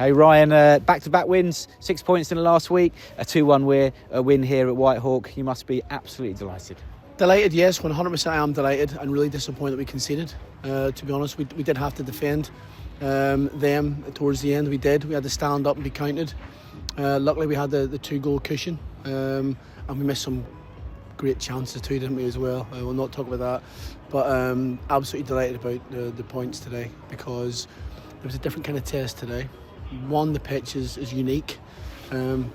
Hey Ryan, back-to-back wins, 6 points in the last week, a 2-1 win here at Whitehawk. You must be absolutely delighted. Delighted, yes, 100% I am delighted, and really disappointed that we conceded. To be honest, we did have to defend them towards the end. We had to stand up and be counted. Luckily we had the 2-goal cushion, and we missed some great chances too, didn't we, as well? We'll not talk about that, but absolutely delighted about the points today, because it was a different kind of test today. One, the pitch is unique, and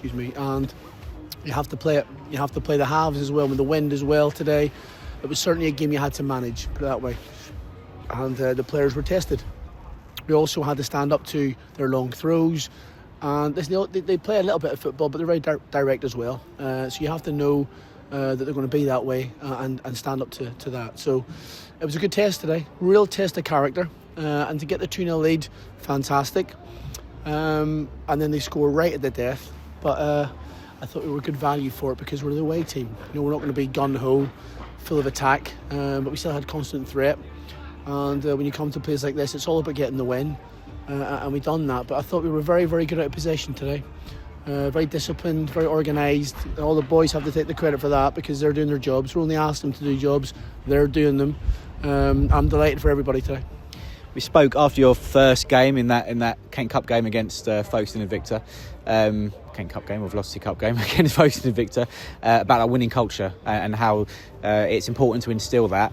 you have to play it. You have to play the halves as well with the wind as well today. It was certainly a game you had to manage, put it that way, and the players were tested. We also had to stand up to their long throws, and they play a little bit of football, but they're very direct as well, so you have to know that they're going to be that way, and stand up to that. So it was a good test today, real test of character, and to get the 2-0 lead, fantastic. And then they score right at the death, but I thought we were good value for it, because we're the away team. You know, we're not going to be gun-ho, full of attack, but we still had constant threat. And when you come to plays like this, it's all about getting the win, and we done that. But I thought we were very, very good out of possession today. Very disciplined, very organised. All the boys have to take the credit for that, because they're doing their jobs. We're only asking them to do jobs, they're doing them. I'm delighted for everybody today. We spoke after your first game in that Kent Cup game against Folkestone and Victor, Kent Cup game or Velocity Cup game against Folkestone and Victor, about our winning culture and how it's important to instil that.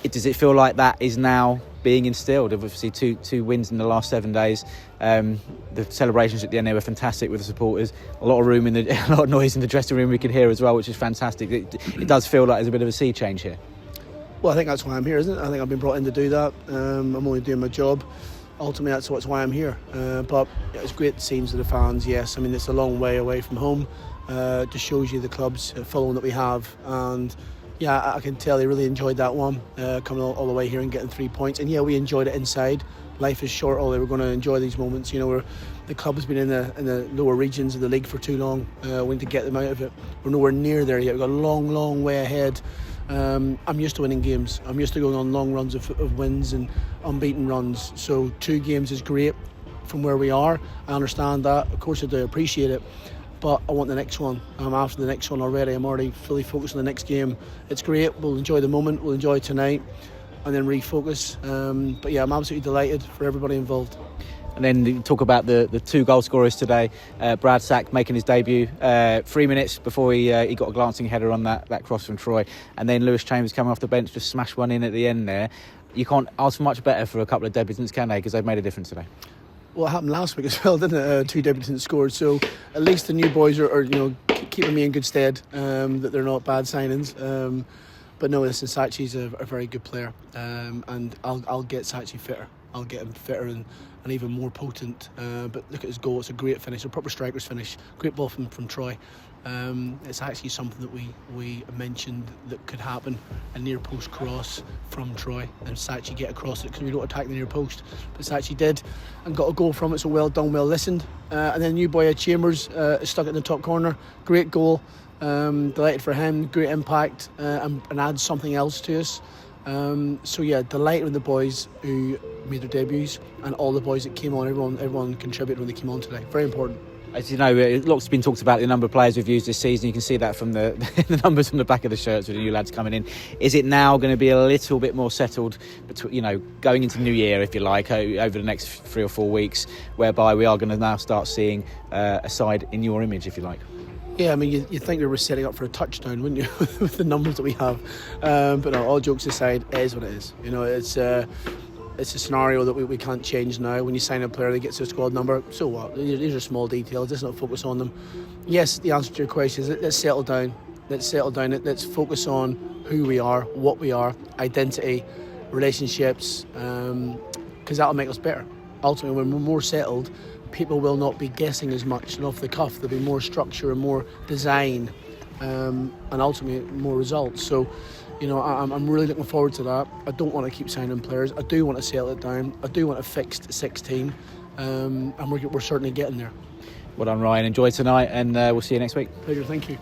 Does it feel like that is now being instilled? Obviously, two wins in the last 7 days. The celebrations at the end, they were fantastic with the supporters. A lot of noise in the dressing room we could hear as well, which is fantastic. It does feel like there's a bit of a sea change here. Well, I think that's why I'm here, isn't it? I think I've been brought in to do that. I'm only doing my job. Ultimately, that's why I'm here. But it's great seeing to the fans, yes. I mean, it's a long way away from home. Just shows you the club's following that we have. And yeah, I can tell they really enjoyed that one, coming all the way here and getting 3 points. And yeah, we enjoyed it inside. Life is short, although we're going to enjoy these moments. You know, the club has been in the lower regions of the league for too long. We need to get them out of it. We're nowhere near there yet. We've got a long, long way ahead. I'm used to winning games. I'm used to going on long runs of wins and unbeaten runs. So 2 games is great from where we are. I understand that. Of course I do appreciate it. But I want the next one. I'm after the next one already. I'm already fully focused on the next game. It's great. We'll enjoy the moment. We'll enjoy tonight and then refocus. But yeah, I'm absolutely delighted for everybody involved. And then you talk about the 2 goal scorers today. Brad Sack making his debut 3 minutes before he got a glancing header on that cross from Troy. And then Lewis Chambers coming off the bench, just smashed one in at the end there. You can't ask for much better for a couple of debutants, can they? Because they've made a difference today. Well, it happened last week as well, didn't it? 2 debutants scored. So at least the new boys are keeping me in good stead, that they're not bad signings. But no, listen, Sachi's a very good player, and I'll get Sachi fitter. I'll get him fitter and even more potent. But look at his goal; it's a great finish, a proper striker's finish. Great ball from Troy. It's actually something that we mentioned that could happen: a near post cross from Troy, and Sachi get across it, because we don't attack the near post. But Sachi did and got a goal from it. So well done, well listened. And then new boy Chambers stuck it in the top corner. Great goal. Delighted for him. Great impact, and adds something else to us. So yeah, delighted with the boys who made their debuts, and all the boys that came on. Everyone contributed when they came on today. Very important. As you know, lots has been talked about the number of players we've used this season. You can see that from the numbers from the back of the shirts with the new lads coming in. Is it now going to be a little bit more settled, going into the new year, if you like, over the next 3 or 4 weeks, whereby we are going to now start seeing a side in your image, if you like? Yeah, I mean, you think we were setting up for a touchdown, wouldn't you, with the numbers that we have? But no, all jokes aside, it is what it is. You know, it's a scenario that we can't change now. When you sign a player that gets a squad number, so what? These are small details. Let's not focus on them. Yes, the answer to your question is let's settle down. Let's focus on who we are, what we are, identity, relationships, because that'll make us better. Ultimately, when we're more settled, people will not be guessing as much and off the cuff. There'll be more structure and more design, and ultimately more results. So, I'm really looking forward to that. I don't want to keep signing players. I do want to settle it down. I do want a fixed 16, and we're certainly getting there. Well done, Ryan. Enjoy tonight, and we'll see you next week. Pleasure. Thank you.